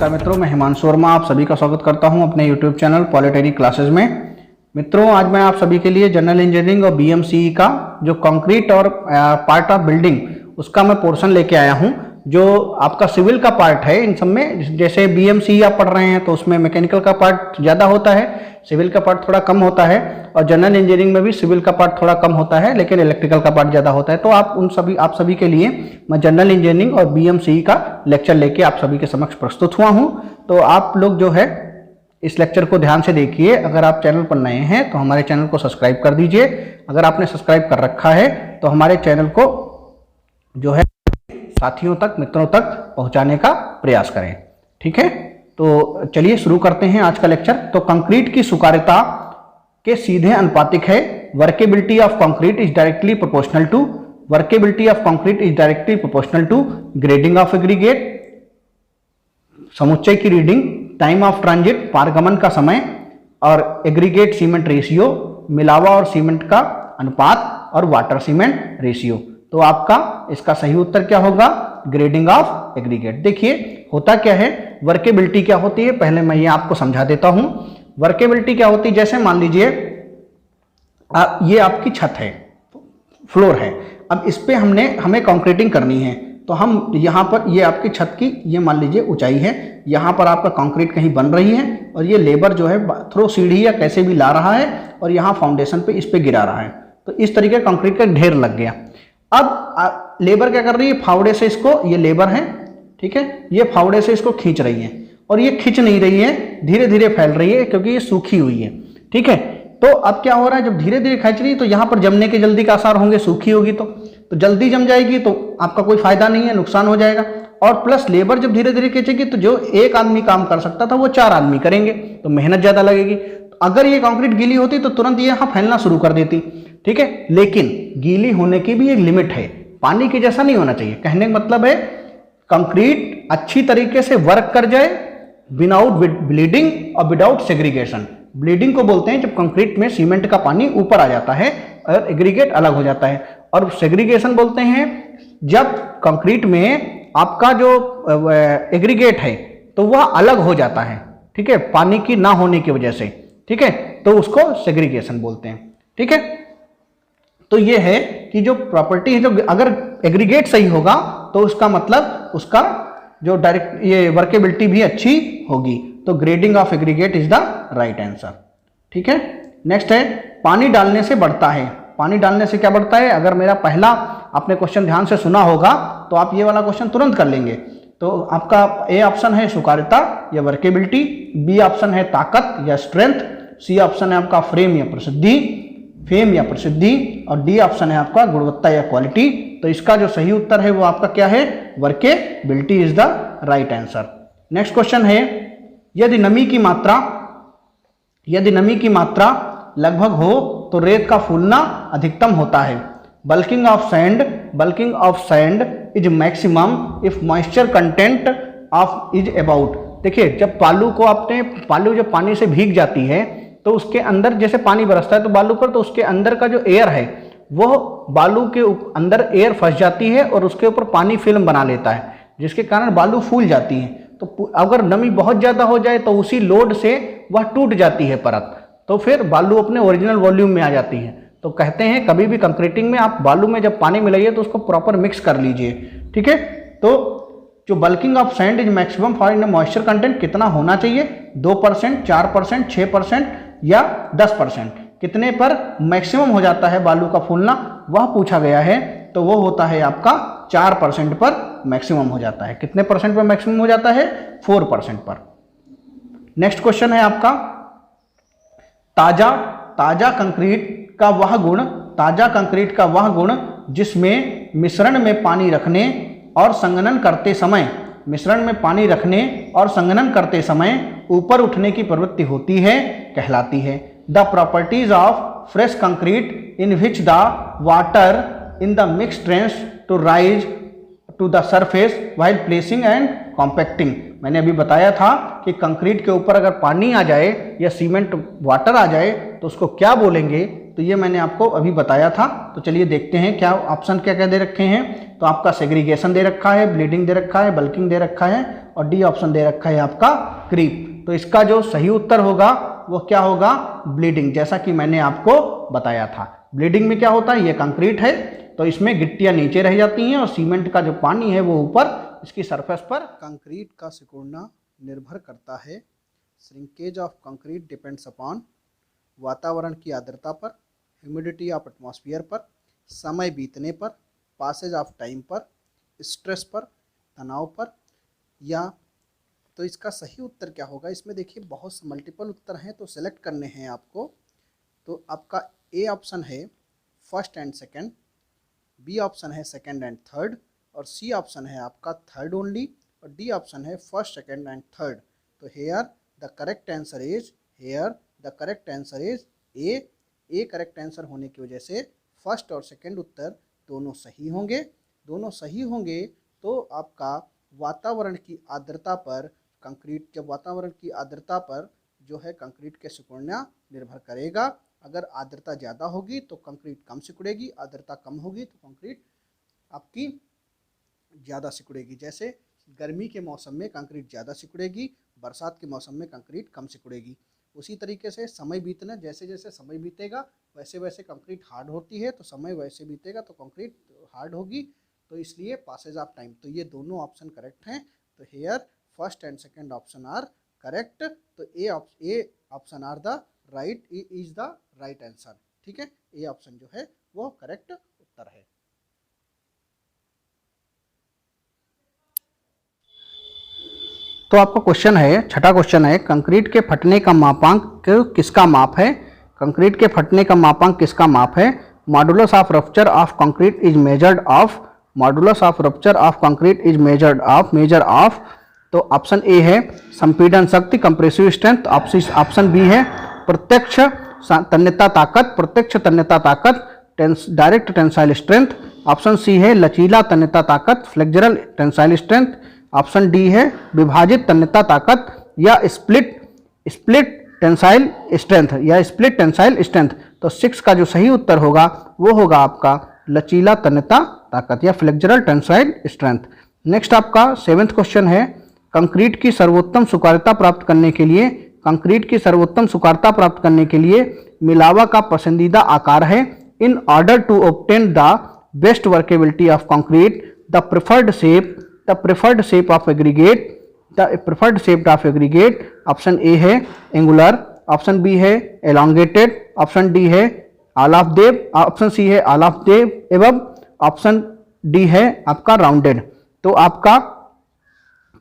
नमस्कार मित्रों, मैं हिमांशु वर्मा आप सभी का स्वागत करता हूं अपने यूट्यूब चैनल पॉलिटेक्निक क्लासेस में। मित्रों, आज मैं आप सभी के लिए जनरल इंजीनियरिंग और बीएमसीई का जो कंक्रीट और पार्ट ऑफ बिल्डिंग उसका मैं पोर्शन लेके आया हूं। जो आपका सिविल का पार्ट है इन सब में, जैसे बीएमसीई आप पढ़ रहे हैं तो उसमें मैकेनिकल का पार्ट ज़्यादा होता है, सिविल का पार्ट थोड़ा कम होता है, और जनरल इंजीनियरिंग में भी सिविल का पार्ट थोड़ा कम होता है लेकिन इलेक्ट्रिकल का पार्ट ज़्यादा होता है। तो आप सभी के लिए मैं जनरल इंजीनियरिंग और बीएमसीई का लेक्चर लेके आप सभी के समक्ष प्रस्तुत हुआ हूँ। तो आप लोग जो है इस लेक्चर को ध्यान से देखिए। अगर आप चैनल पर नए हैं तो हमारे चैनल को सब्सक्राइब कर दीजिए। अगर आपने सब्सक्राइब कर रखा है तो हमारे चैनल को जो है साथियों तक, मित्रों तक पहुंचाने का प्रयास करें। ठीक है, तो चलिए शुरू करते हैं आज का लेक्चर। तो कंक्रीट की स्वीकार्यता के सीधे अनुपातिक है। Workability of concrete is directly proportional to grading of aggregate, समुच्चय की रीडिंग, टाइम ऑफ ट्रांजिट, पारगमन का समय, और एग्रीगेट सीमेंट रेशियो, मिलावा और सीमेंट का अनुपात, और वाटर सीमेंट रेशियो। तो आपका इसका सही उत्तर क्या होगा? Grading of aggregate. देखिए होता क्या है, वर्केबिलिटी क्या होती है, पहले मैं ये आपको समझा देता हूं। वर्केबिलिटी क्या होती है, जैसे मान लीजिए ये आपकी छत है, फ्लोर है। अब इस पे हमें कंक्रीटिंग करनी है, तो हम यहाँ पर ये आपकी छत की ये मान लीजिए ऊंचाई है, यहाँ पर आपका कंक्रीट कहीं बन रही है और ये लेबर जो है थ्रो सीढ़ी या कैसे भी ला रहा है और यहाँ फाउंडेशन पे इस पे गिरा रहा है। तो इस तरीके कंक्रीट का ढेर लग गया। अब लेबर क्या कर रही है, फावड़े से इसको, ये लेबर है, ठीक है, ये फावड़े से इसको खींच रही है और ये खींच नहीं रही है, धीरे धीरे फैल रही है क्योंकि ये सूखी हुई है। ठीक है, तो अब क्या हो रहा है, जब धीरे धीरे खींच रही है तो यहाँ पर जमने के जल्दी का आसार होंगे, सूखी होगी तो जल्दी जम जाएगी, तो आपका कोई फायदा नहीं है, नुकसान हो जाएगा। और प्लस लेबर जब धीरे धीरे खींचेगी तो जो एक आदमी काम कर सकता था वो 4 आदमी करेंगे, तो मेहनत ज्यादा लगेगी। अगर ये कंक्रीट गीली होती तो तुरंत ये यहाँ फैलना शुरू कर देती। ठीक है, लेकिन गीली होने की भी एक लिमिट है, पानी के जैसा नहीं होना चाहिए। कहने का मतलब है कंक्रीट अच्छी तरीके से वर्क कर जाए विदाउट ब्लीडिंग और विदाउट सेग्रीगेशन। ब्लीडिंग को बोलते हैं जब कंक्रीट में सीमेंट का पानी ऊपर आ जाता है और एग्रीगेट अलग हो जाता है, और सेग्रीगेशन बोलते हैं जब कंक्रीट में आपका जो एग्रीगेट है तो वह अलग हो जाता है, ठीक है, पानी की ना होने की वजह से। ठीक है, तो उसको सेग्रीगेशन बोलते हैं। ठीक है, तो ये है कि जो प्रॉपर्टी है, जो अगर एग्रीगेट सही होगा तो उसका मतलब उसका जो डायरेक्ट ये वर्केबिलिटी भी अच्छी होगी। तो grading of aggregate is the right answer. ठीक है, नेक्स्ट है पानी डालने से बढ़ता है। पानी डालने से क्या बढ़ता है? अगर मेरा पहला आपने क्वेश्चन ध्यान से सुना होगा तो आप ये वाला क्वेश्चन तुरंत कर लेंगे। तो आपका ए ऑप्शन है स्वीकार्यता या वर्केबिलिटी, बी ऑप्शन है ताकत या स्ट्रेंथ, सी ऑप्शन है आपका फेम या प्रसिद्धि, और डी ऑप्शन है आपका गुणवत्ता या क्वालिटी। तो इसका जो सही उत्तर है वो आपका क्या है? Workability is the right answer. Next question है, यदि नमी की मात्रा लगभग हो तो रेत का फूलना अधिकतम होता है। Bulking of sand is maximum if moisture content of is about. देखिए जब बालू जब पानी से भीग जाती है तो उसके अंदर जैसे पानी बरसता है तो बालू पर, तो उसके अंदर का जो एयर है वो बालू के अंदर एयर फंस जाती है और उसके ऊपर पानी फिल्म बना लेता है, जिसके कारण बालू फूल जाती है। तो अगर नमी बहुत ज़्यादा हो जाए तो उसी लोड से वह टूट जाती है परत, तो फिर बालू अपने ओरिजिनल वॉल्यूम में आ जाती है। तो कहते हैं कभी भी कंक्रीटिंग में आप बालू में जब पानी मिलाइए तो उसको प्रॉपर मिक्स कर लीजिए। ठीक है, तो जो bulking of sand is maximum for in moisture content कितना होना चाहिए? 2%, 4%, 6% या 10%? कितने पर मैक्सिमम हो जाता है बालू का फूलना, वह पूछा गया है। तो वो होता है आपका 4% पर मैक्सिमम हो जाता है। कितने परसेंट पर मैक्सिमम हो जाता है? 4% पर। नेक्स्ट क्वेश्चन है आपका, ताजा कंक्रीट का वह गुण जिसमें मिश्रण में पानी रखने और संघनन करते समय ऊपर उठने की प्रवृत्ति होती है कहलाती है। The properties of fresh concrete in which the water in the mix tends to rise to the surface while placing and compacting. मैंने अभी बताया था कि कंक्रीट के ऊपर अगर पानी आ जाए या सीमेंट वाटर आ जाए तो उसको क्या बोलेंगे, तो ये मैंने आपको अभी बताया था। तो चलिए देखते हैं क्या ऑप्शन क्या क्या दे रखे हैं। तो आपका सेग्रीगेशन दे रखा है, ब्लीडिंग दे रखा है, बल्किंग दे रखा है और डी ऑप्शन दे रखा है आपका क्रीप। तो इसका जो सही उत्तर होगा वो क्या होगा, ब्लीडिंग, जैसा कि मैंने आपको बताया था। ब्लीडिंग में क्या होता है, ये कंक्रीट है तो इसमें गिट्टियां नीचे रह जाती हैं और सीमेंट का जो पानी है वो ऊपर इसकी सरफेस पर। कंक्रीट का सिकुड़ना निर्भर करता है, shrinkage of concrete depends upon वातावरण की आर्द्रता पर, ह्यूमिडिटी ऑफ एटमॉस्फेयर पर, समय बीतने पर, पासेज ऑफ टाइम पर, स्ट्रेस पर, तनाव पर, या तो इसका सही उत्तर क्या होगा। इसमें देखिए बहुत से मल्टीपल उत्तर हैं तो सेलेक्ट करने हैं आपको। तो आपका ए ऑप्शन है first and second, B option है सेकंड एंड थर्ड और सी ऑप्शन है आपका थर्ड ओनली और डी ऑप्शन है फर्स्ट सेकंड एंड थर्ड। तो here the correct answer is A correct answer होने की वजह से फर्स्ट और सेकंड उत्तर दोनों सही होंगे। दोनों सही होंगे तो आपका वातावरण की आर्द्रता पर कंक्रीट, जब वातावरण की आर्द्रता पर जो है कंक्रीट के सिकुड़ना निर्भर करेगा। अगर आर्द्रता ज़्यादा होगी तो कंक्रीट कम सिकुड़ेगी, आर्द्रता कम होगी तो कंक्रीट आपकी ज़्यादा सिकुड़ेगी। जैसे गर्मी के मौसम में कंक्रीट ज़्यादा सिकुड़ेगी, बरसात के मौसम में कंक्रीट कम सिकुड़ेगी। उसी तरीके से समय बीतना, जैसे जैसे समय बीतेगा वैसे वैसे कंक्रीट हार्ड होती है, तो समय वैसे बीतेगा तो कंक्रीट हार्ड होगी। तो इसलिए पासेज ऑफ टाइम, तो ये दोनों ऑप्शन करेक्ट हैं। तो here first and second option are correct. तो A option are the right is the right answer. ठीक है, ए ऑप्शन जो है वो करेक्ट उत्तर है। तो आपका क्वेश्चन है, छठा क्वेश्चन है, कंक्रीट के फटने का मापांक किसका माप है। कंक्रीट के फटने का मापांक किसका माप है। Modulus of rupture of concrete is measured of, modulus of rupture of concrete is measure of. तो ऑप्शन ए है संपीड़न शक्ति, कंप्रेसिव स्ट्रेंथ। ऑप्शन बी है प्रत्यक्ष तन्यता ताकत, प्रत्यक्ष तन्यता ताकत, direct tensile strength. Option C है लचीला तन्यता ताकत, flexural tensile strength. Option D है विभाजित तन्यता ताकत या स्प्लिट टेंसाइल स्ट्रेंथ तो 6 का जो सही उत्तर होगा वो होगा आपका लचीला तन्यता ताकत या फ्लेक्सुरल टेंसाइल स्ट्रेंथ। नेक्स्ट आपका 7वां क्वेश्चन है, कंक्रीट की सर्वोत्तम सुकार्यता प्राप्त करने के लिए मिलावा का पसंदीदा आकार है। In order to obtain the best workability of concrete the preferred shape of aggregate. Option A है एंगुलर, ऑप्शन बी है एलोंगेटेड, ऑप्शन डी है all of them, option C है ऑल ऑफ देव एवं ऑप्शन डी है आपका rounded. तो आपका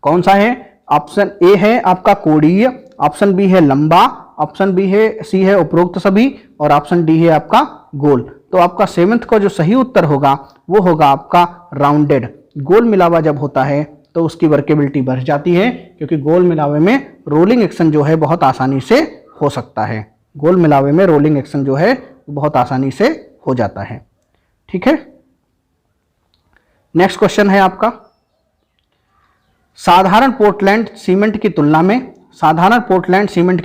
कौन सा है। ऑप्शन ए है आपका कोणीय, ऑप्शन बी है लंबा, ऑप्शन बी है सी है उपरोक्त सभी और ऑप्शन डी है आपका गोल। तो आपका 7वां का जो सही उत्तर होगा वो होगा आपका राउंडेड। गोल मिलावा जब होता है तो उसकी वर्केबिलिटी बढ़ जाती है, क्योंकि गोल मिलावे में रोलिंग एक्शन जो है बहुत आसानी से हो सकता है। गोल मिलावे में रोलिंग एक्शन जो है बहुत आसानी से हो जाता है। ठीक है, नेक्स्ट क्वेश्चन है आपका, साधारण पोर्टलैंड सीमेंट की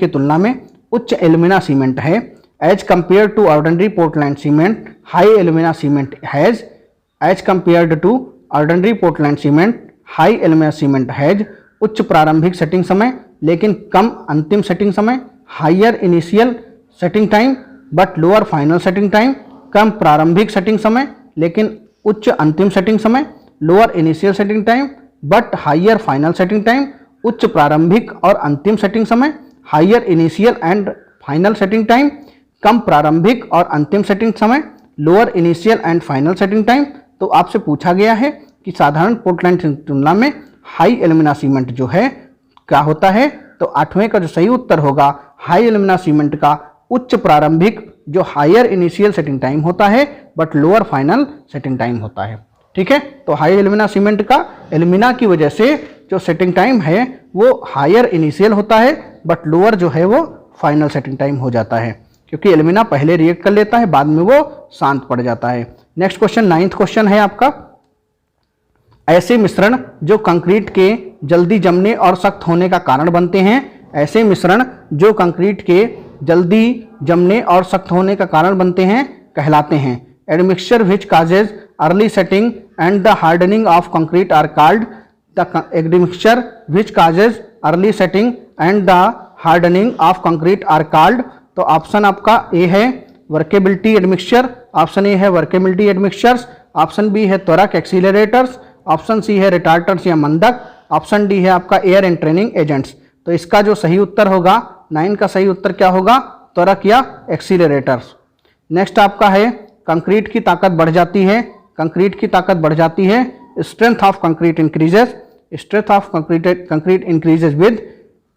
तुलना में उच्च एल्यूमिना सीमेंट है। As compare to ordinary Portland cement high alumina cement has, as compared to ordinary Portland cement high alumina cement has उच्च प्रारंभिक सेटिंग समय लेकिन कम अंतिम सेटिंग समय, higher initial setting time but lower final setting time, कम प्रारंभिक setting समय लेकिन उच्च अंतिम सेटिंग समय, lower initial setting time but higher final setting time, उच्च प्रारंभिक और अंतिम सेटिंग समय, higher initial and final setting time, कम प्रारंभिक और अंतिम सेटिंग समय, lower initial and final setting time. तो आपसे पूछा गया है कि साधारण पोर्टलैंड की तुलना में हाई एल्यूमिना सीमेंट जो है क्या होता है। तो 8वें का जो सही उत्तर होगा हाई एल्यूमिना सीमेंट का उच्च प्रारंभिक जो हायर इनिशियल सेटिंग टाइम होता है but lower final setting time होता है। ठीक है, तो हाई एल्यूमिना सीमेंट का एल्यूमिना की वजह से जो सेटिंग टाइम है वो हायर इनिशियल होता है बट लोअर जो है वो फाइनल सेटिंग टाइम हो जाता है, क्योंकि एल्यूमिना पहले रिएक्ट कर लेता है बाद में वो शांत पड़ जाता है। नेक्स्ट क्वेश्चन 9वां क्वेश्चन है आपका, ऐसे मिश्रण जो कंक्रीट के जल्दी जमने और सख्त होने का कारण बनते हैं। ऐसे मिश्रण जो कंक्रीट के जल्दी जमने और सख्त होने का कारण बनते हैं कहलाते हैं। Admixture which causes early setting and the hardening of concrete are called the admixture which causes early setting and the hardening of concrete are called. तो ऑप्शन आपका ए है वर्केबिलिटी एडमिक्सचर, ऑप्शन ए है workability admixtures, option B है त्वरक एक्सीलरेटर्स, option C है रिटार्टर्स या मंदक, option D है आपका air and training agents. तो इसका जो सही उत्तर होगा 9 का सही उत्तर क्या होगा? त्वरक या एक्सीलरेटर्स। नेक्स्ट आपका है कंक्रीट की ताकत बढ़ जाती है, कंक्रीट की ताकत बढ़ जाती है, strength of concrete increases, strength of concrete increases with.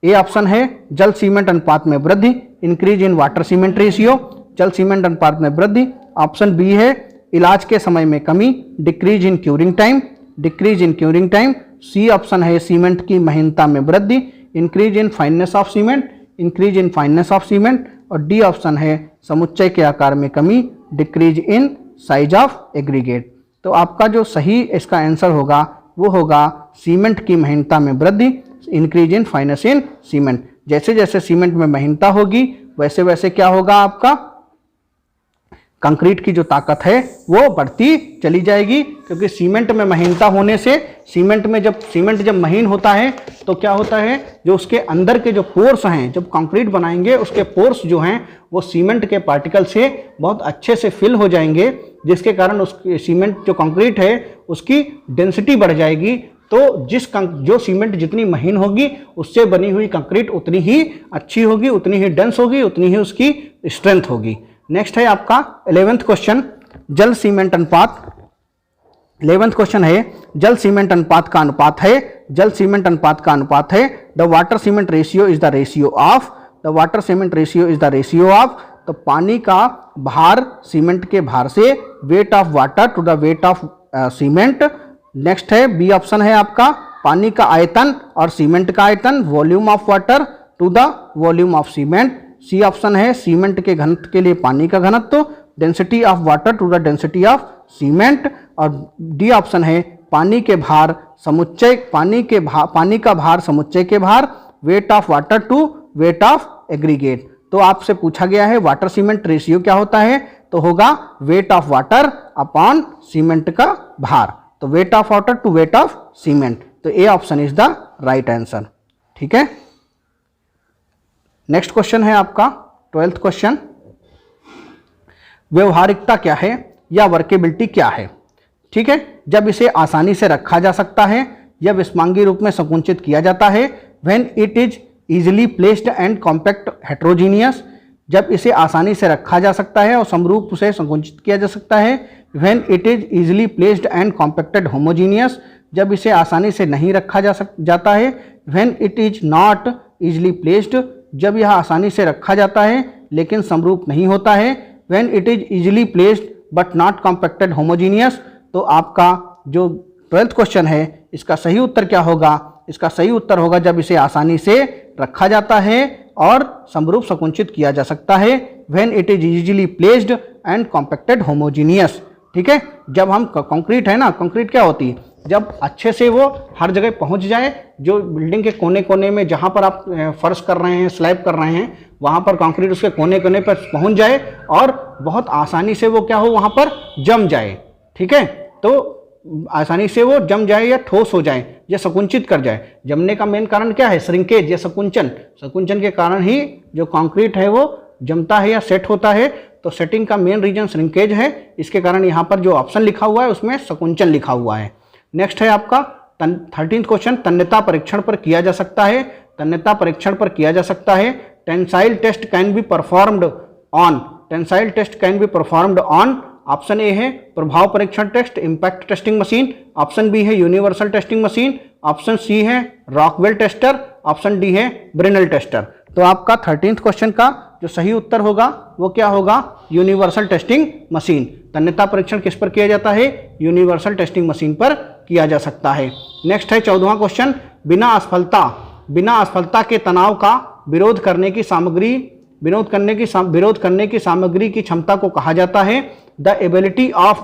A option है जल सीमेंट अनुपात में वृद्धि, increase in water cement ratio, जल सीमेंट अनुपात में वृद्धि। ऑप्शन बी है इलाज के समय में कमी, decrease in curing time, decrease in curing time. C option है सीमेंट की महीनता में वृद्धि, increase in fineness of cement, increase in fineness of cement. और डी ऑप्शन है समुच्चय के आकार में कमी, decrease in size of aggregate. तो आपका जो सही इसका आंसर होगा वो होगा सीमेंट की महीनता में वृद्धि, increase in fineness in cement. जैसे जैसे सीमेंट में महीनता होगी वैसे वैसे क्या होगा आपका कंक्रीट की जो ताकत है वो बढ़ती चली जाएगी, क्योंकि सीमेंट में महीनता होने से सीमेंट जब महीन होता है तो क्या होता है जो उसके अंदर के जो पोर्स हैं, जब कंक्रीट बनाएंगे उसके पोर्स जो हैं वो सीमेंट के पार्टिकल से बहुत अच्छे से फिल हो जाएंगे, जिसके कारण उस सीमेंट जो कंक्रीट है उसकी डेंसिटी बढ़ जाएगी। तो जो सीमेंट जितनी महीन होगी उससे बनी हुई कंक्रीट उतनी ही अच्छी होगी, उतनी ही डेंस होगी, उतनी ही उसकी स्ट्रेंथ होगी। नेक्स्ट है आपका 11th क्वेश्चन जल सीमेंट अनुपात। 11th क्वेश्चन है जल सीमेंट अनुपात का अनुपात है, जल सीमेंट अनुपात का अनुपात है the water cement ratio is the ratio of, the water cement ratio is the ratio of. तो पानी का भार सीमेंट के भार से, weight of water to the weight of cement. Next है बी ऑप्शन है आपका पानी का आयतन और सीमेंट का आयतन, volume of water to the volume of cement. C option है सीमेंट के घनत्व के लिए पानी का घनत्व, density of water to the density of cement. और डी ऑप्शन है पानी का भार समुच्चय के भार, weight of water to weight of aggregate. तो आपसे पूछा गया है वाटर सीमेंट रेशियो क्या होता है, तो होगा weight of water upon cement का भार, तो weight of water to weight of cement. तो A option is the right answer. ठीक है। नेक्स्ट क्वेश्चन है आपका 12th क्वेश्चन, व्यवहारिकता क्या है या वर्केबिलिटी क्या है। ठीक है, जब इसे आसानी से रखा जा सकता है या विस्मांगी रूप में संकुचित किया जाता है, when it is easily placed and compact heterogeneous. जब इसे आसानी से रखा जा सकता है और समरूप से संकुचित किया जा सकता है, when it is easily placed and compacted homogeneous. जब इसे आसानी से नहीं रखा जाता है, when it is not easily placed. जब यह आसानी से रखा जाता है लेकिन समरूप नहीं होता है, when it is easily placed but not compacted homogeneous. तो आपका जो 12th क्वेश्चन है इसका सही उत्तर क्या होगा? इसका सही उत्तर होगा जब इसे आसानी से रखा जाता है और समरूप संकुचित किया जा सकता है, when it is easily placed and compacted homogeneous. ठीक है, जब हम कंक्रीट है ना, कंक्रीट क्या होती है, जब अच्छे से वो हर जगह पहुंच जाए, जो बिल्डिंग के कोने कोने में जहां पर आप फर्श कर रहे हैं, स्लैब कर रहे हैं, वहां पर कंक्रीट उसके कोने कोने पर पहुंच जाए और बहुत आसानी से वो क्या हो वहां पर जम जाए। ठीक है, तो आसानी से वो जम जाए या ठोस हो जाए या संकुचित कर जाए। जमने का मेन कारण क्या है? श्रिंकेज या संकुचन। संकुचन के कारण ही जो कंक्रीट है वो जमता है या सेट होता है। तो सेटिंग का मेन रीजन श्रिंकेज है, इसके कारण यहाँ पर जो ऑप्शन लिखा हुआ है उसमें संकुचन लिखा हुआ है। नेक्स्ट है आपका 13th क्वेश्चन, तन्यता परीक्षण पर किया जा सकता है, तन्यता परीक्षण पर किया जा सकता है। Tensile test can be performed on, tensile test can be performed on. Option A है प्रभाव परीक्षण test, impact testing machine. Option B है universal testing machine. Option C है रॉकवेल टेस्टर। ऑप्शन डी है ब्रिनल टेस्टर। तो आपका 13th question का जो सही उत्तर होगा वो क्या होगा? Universal testing machine. तन्यता परीक्षण किस पर किया जाता है? यूनिवर्सल टेस्टिंग मशीन पर किया जा सकता है। नेक्स्ट है 14वां क्वेश्चन, बिना असफलता के तनाव का विरोध करने की सामग्री की क्षमता को कहा जाता है the ability of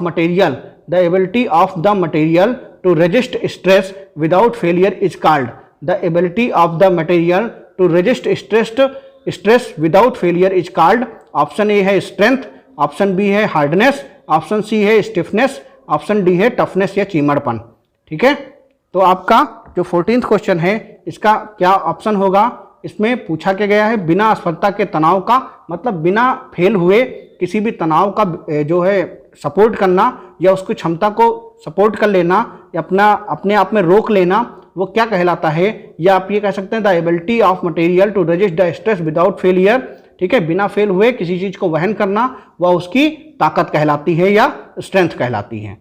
the material to resist stress without failure is called. The ability of the material to resist stress without failure is called. Option A है स्ट्रेंथ, ऑप्शन बी है हार्डनेस, ऑप्शन सी है stiffness, option D है toughness या चीमड़पन। ठीक है, तो आपका जो 14th क्वेश्चन है इसका क्या ऑप्शन होगा? इसमें पूछा क्या गया है, बिना असफलता के तनाव का मतलब बिना फेल हुए किसी भी तनाव का जो है सपोर्ट करना या उसकी क्षमता को सपोर्ट कर लेना या अपने आप में रोक लेना, वो क्या कहलाता है? या आप ये कह सकते हैं the ability of material to resist the stress without failure. ठीक है, बिना फेल हुए किसी चीज को वहन करना वह उसकी ताकत कहलाती है या स्ट्रेंथ कहलाती है।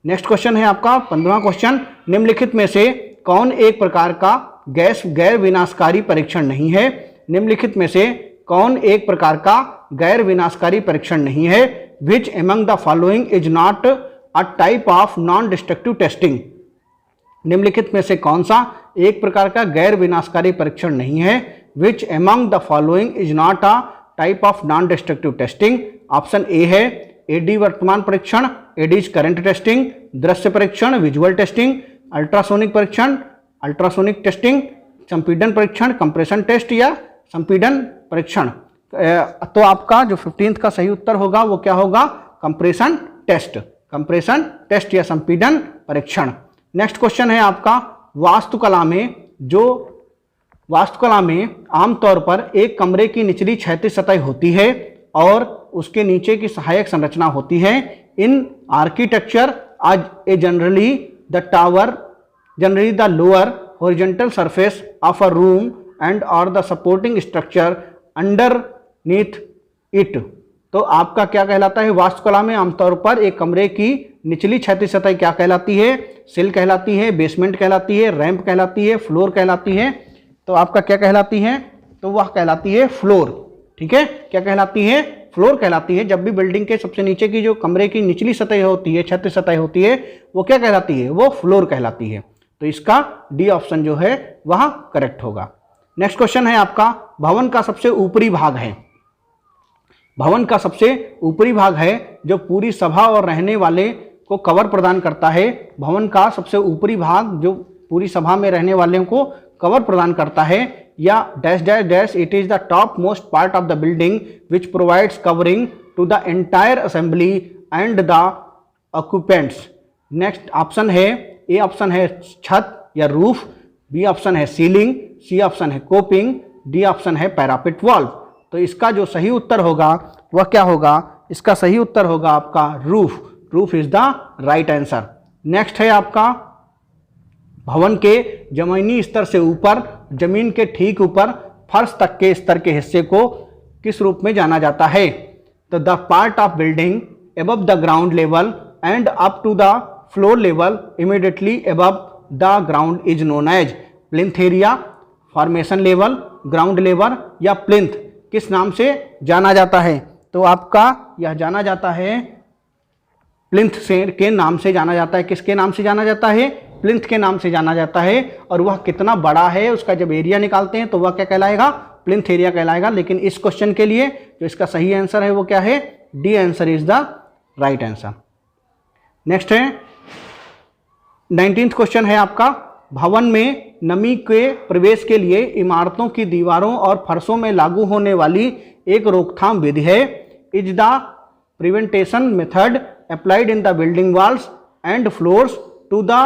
नेक्स्ट क्वेश्चन है आपका 15वां क्वेश्चन, निम्नलिखित में से कौन एक प्रकार का गैर विनाशकारी परीक्षण नहीं है? निम्नलिखित में से कौन एक प्रकार का गैर विनाशकारी परीक्षण नहीं है? Which among the following is not a type of non destructive testing. निम्नलिखित में से कौन सा एक प्रकार का गैर विनाशकारी परीक्षण नहीं है? Which among the following is not a type of non destructive testing. Option A है एडी वर्तमान परीक्षण, एडीज करंट टेस्टिंग, दृश्य परीक्षण विजुअल टेस्टिंग, अल्ट्रासोनिक परीक्षण अल्ट्रासोनिक टेस्टिंग, संपीड़न परीक्षण कंप्रेशन टेस्ट या संपीड़न परीक्षण। तो आपका जो 15th का सही उत्तर होगा वो क्या होगा? कंप्रेशन टेस्ट, कंप्रेशन टेस्ट या संपीड़न परीक्षण। नेक्स्ट क्वेश्चन है आपका, वास्तुकला में आमतौर पर एक कमरे की निचली क्षैतिज सतह होती है और उसके नीचे की सहायक संरचना होती है। इन आर्किटेक्चर आज a generally the lower horizontal surface of a room and or the supporting structure underneath it. तो आपका क्या कहलाता है? वास्तुकला में आमतौर पर एक कमरे की निचली क्षैतिज सतह क्या कहलाती है? सिल कहलाती है, बेसमेंट कहलाती है, रैंप कहलाती है, फ्लोर कहलाती है। तो आपका क्या कहलाती है? तो वह कहलाती है फ्लोर। ठीक है, क्या कहलाती है? फ्लोर कहलाती है। जब भी बिल्डिंग के सबसे नीचे की जो कमरे की निचली सतह होती है, क्षैतिज सतह होती है, वो क्या कहलाती है? वो फ्लोर कहलाती है। तो इसका डी ऑप्शन जो है वह करेक्ट होगा। नेक्स्ट क्वेश्चन है आपका, भवन का सबसे ऊपरी भाग है। भवन का सबसे ऊपरी भाग है जो पूरी सभा और रहने वाले को कवर प्रदान करता है। भवन का सबसे ऊपरी भाग जो पूरी सभा में रहने वाले को कवर प्रदान करता है, या dash dash dash it is the top most part of the building which provides covering to the entire assembly and the occupants. Next option है, ए ऑप्शन है छत या रूफ, बी ऑप्शन है सीलिंग, सी ऑप्शन है coping, D option है parapet wall. तो इसका जो सही उत्तर होगा वह क्या होगा? इसका सही उत्तर होगा आपका roof. Roof is the right answer. Next है आपका, भवन के जमीनी स्तर से ऊपर, जमीन के ठीक ऊपर फर्श तक के स्तर के हिस्से को किस रूप में जाना जाता है? तो the part of building above the ground level and up to the floor level immediately above the ground is known as plinth area, formation level, ground level या plinth किस नाम से जाना जाता है? तो आपका यह जाना जाता है प्लिंथ के नाम से जाना जाता है। किसके नाम से जाना जाता है? प्लिंथ के नाम से जाना जाता है। और वह कितना बड़ा है उसका जब एरिया निकालते हैं तो वह क्या कहलाएगा? प्लिंथ एरिया कहलाएगा। लेकिन इस क्वेश्चन के लिए जो इसका सही आंसर है वो क्या है? D answer is the right answer. Next है 19th क्वेश्चन है आपका, भवन में नमी के प्रवेश के लिए इमारतों की दीवारों और फर्शों में लागू होने वाली एक रोकथाम विधि है। Is the prevention method applied in the building walls and floors to the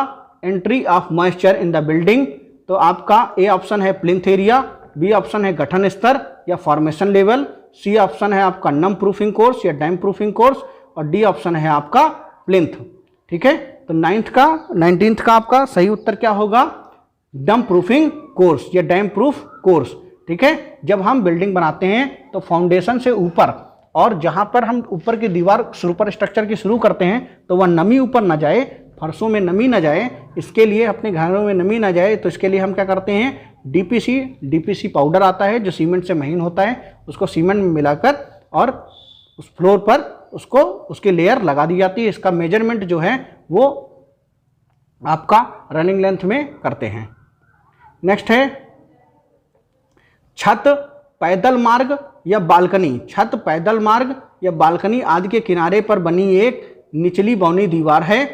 entry of moisture in the building. तो आपका ए ऑप्शन है प्लिंथ एरिया, बी ऑप्शन है गठन स्तर या फॉर्मेशन लेवल, सी ऑप्शन है आपका नम प्रूफिंग कोर्स या डैम प्रूफिंग कोर्स, और डी ऑप्शन है आपका प्लिंथ। ठीक है, तो 19th का आपका सही उत्तर क्या होगा? डैम प्रूफिंग कोर्स या डैम प्रूफ कोर्स। ठीक है, जब हम बिल्डिंग बनाते हैं तो फाउंडेशन से ऊपर और जहां पर हम ऊपर की दीवार सुपर स्ट्रक्चर की शुरू करते हैं तो वह नमी ऊपर ना जाए, फर्शों में नमी ना जाए, इसके लिए अपने घरों में नमी ना जाए, तो इसके लिए हम क्या करते हैं? डीपीसी पाउडर आता है जो सीमेंट से महीन होता है, उसको सीमेंट में मिलाकर और उस फ्लोर पर उसको उसकी लेयर लगा दी जाती है। इसका मेजरमेंट जो है वो आपका रनिंग लेंथ में करते हैं। नेक्स्ट है छत, पैदल मार्ग या बालकनी। छत, पैदल मार्ग या बालकनी आदि के किनारे पर बनी एक निचली बौनी दीवार है।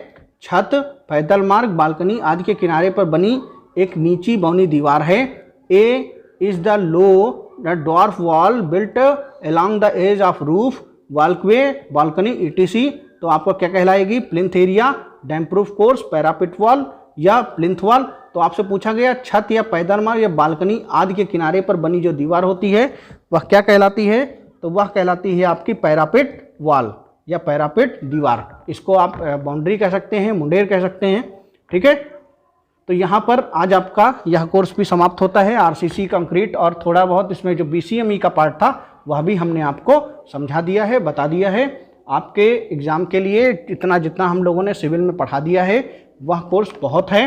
छत, पैदल मार्ग, बालकनी आदि के किनारे पर बनी एक नीची बौनी दीवार है। A is the dwarf wall built along the edge of roof, walkway, balcony ETC. तो आपको क्या कहलाएगी? Plinth area, damp proof course, parapet wall या प्लिंथ वॉल। तो आपसे पूछा गया छत या पैदल मार्ग या बालकनी आदि के किनारे पर बनी जो दीवार होती है वह क्या कहलाती है? तो वह कहलाती है आपकी पैरापिट वॉल या पैरापिट दीवार। इसको आप बाउंड्री कह सकते हैं, मुंडेर कह सकते हैं। ठीक है, तो यहाँ पर आज आपका यह कोर्स भी समाप्त होता है। आरसीसी कंक्रीट और थोड़ा बहुत इसमें जो बीसीएमई का पार्ट था वह भी हमने आपको समझा दिया है, बता दिया है। आपके एग्ज़ाम के लिए जितना हम लोगों ने सिविल में पढ़ा दिया है वह कोर्स बहुत है।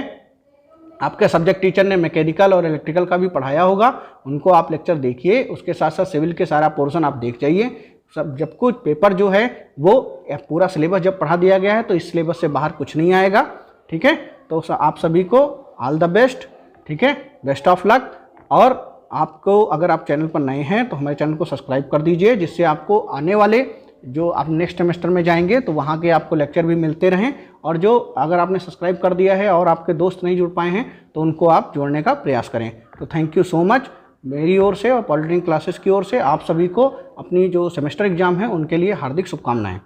आपके सब्जेक्ट टीचर ने मैकेनिकल और इलेक्ट्रिकल का भी पढ़ाया होगा, उनको आप लेक्चर देखिए। उसके साथ साथ सिविल के सारा पोर्शन आप देख जाइए। सब जब कुछ पेपर जो है वो पूरा सिलेबस जब पढ़ा दिया गया है तो इस सिलेबस से बाहर कुछ नहीं आएगा। ठीक है, तो आप सभी को ऑल द बेस्ट। ठीक है, बेस्ट ऑफ लक। और आपको अगर आप चैनल पर नए हैं तो हमारे चैनल को सब्सक्राइब कर दीजिए, जिससे आपको आने वाले जो आप नेक्स्ट सेमेस्टर में जाएंगे तो वहाँ के आपको लेक्चर भी मिलते रहें। और जो अगर आपने सब्सक्राइब कर दिया है और आपके दोस्त नहीं जुड़ पाए हैं तो उनको आप जोड़ने का प्रयास करें। तो थैंक यू सो मच मेरी ओर से और पॉलिटेक्निक क्लासेस की ओर से आप सभी को अपनी जो सेमेस्टर एग्जाम है उनके लिए हार्दिक शुभकामनाएं।